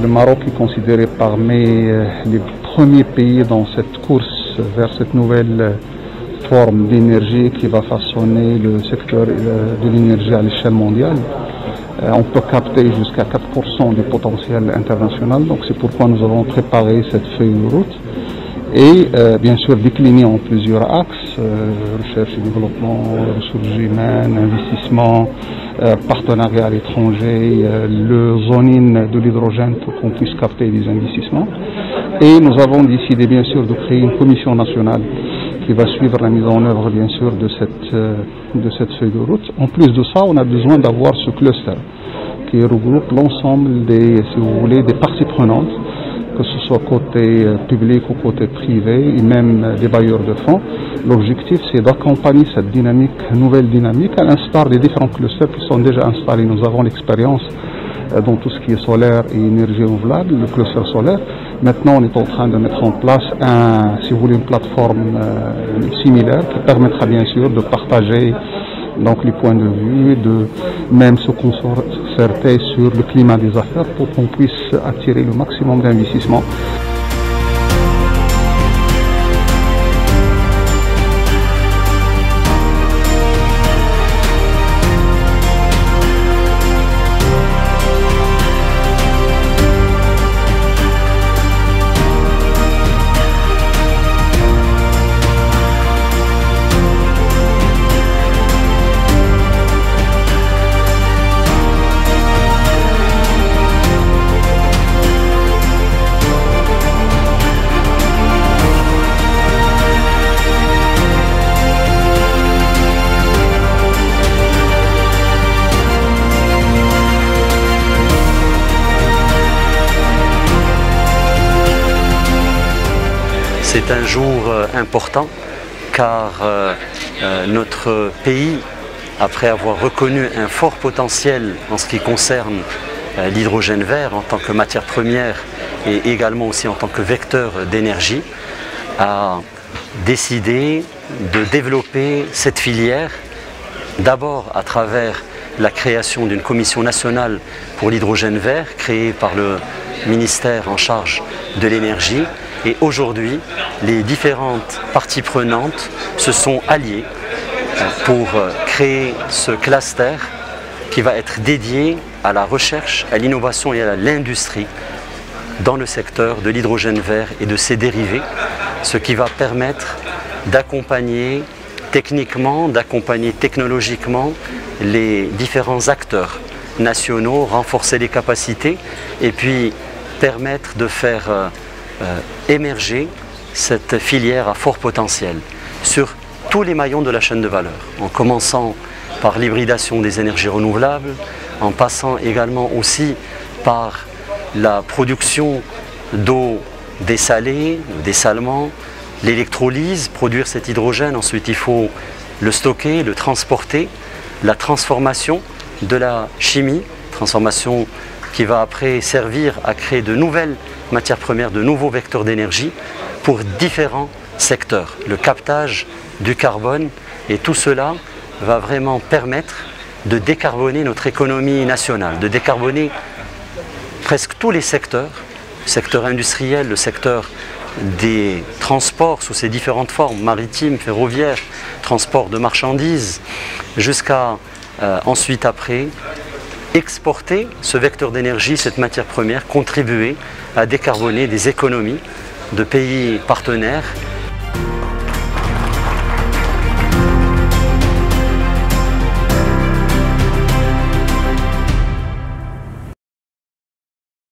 le Maroc est considéré parmi les premiers pays dans cette course vers cette nouvelle forme d'énergie qui va façonner le secteur de l'énergie à l'échelle mondiale. On peut capter jusqu'à 4% du potentiel international, donc c'est pourquoi nous avons préparé cette feuille de route et bien sûr déclinée en plusieurs axes, recherche et développement, ressources humaines, investissement, partenariat à l'étranger, le zoning de l'hydrogène pour qu'on puisse capter des investissements. Et nous avons décidé bien sûr de créer une commission nationale qui va suivre la mise en œuvre bien sûr de cette feuille de route. En plus de ça, on a besoin d'avoir ce cluster qui regroupe l'ensemble des, si vous voulez, des parties prenantes, que ce soit côté public ou côté privé, et même des bailleurs de fonds. L'objectif, c'est d'accompagner cette dynamique, nouvelle dynamique, à l'instar des différents clusters qui sont déjà installés. Nous avons l'expérience dans tout ce qui est solaire et énergie renouvelable, le cluster solaire. Maintenant, on est en train de mettre en place, si vous voulez, une plateforme similaire qui permettra bien sûr de partager donc les points de vue, de même se concerter sur le climat des affaires pour qu'on puisse attirer le maximum d'investissements. C'est un jour important car notre pays, après avoir reconnu un fort potentiel en ce qui concerne l'hydrogène vert en tant que matière première et également aussi en tant que vecteur d'énergie, a décidé de développer cette filière d'abord à travers la création d'une commission nationale pour l'hydrogène vert créée par le ministère en charge de l'énergie. Et aujourd'hui, les différentes parties prenantes se sont alliées pour créer ce cluster qui va être dédié à la recherche, à l'innovation et à l'industrie dans le secteur de l'hydrogène vert et de ses dérivés, ce qui va permettre d'accompagner techniquement, d'accompagner technologiquement les différents acteurs nationaux, renforcer les capacités et puis permettre de faire émerger cette filière à fort potentiel sur tous les maillons de la chaîne de valeur, en commençant par l'hybridation des énergies renouvelables, en passant également aussi par la production d'eau dessalée, dessalement, l'électrolyse, produire cet hydrogène, ensuite il faut le stocker, le transporter, la transformation de la chimie, transformation qui va après servir à créer de nouvelles matières premières, de nouveaux vecteurs d'énergie pour différents secteurs. Le captage du carbone et tout cela va vraiment permettre de décarboner notre économie nationale, de décarboner presque tous les secteurs, le secteur industriel, le secteur des transports sous ses différentes formes, maritimes, ferroviaires, transport de marchandises, jusqu'à ensuite après exporter ce vecteur d'énergie, cette matière première, contribuer à décarboner des économies de pays partenaires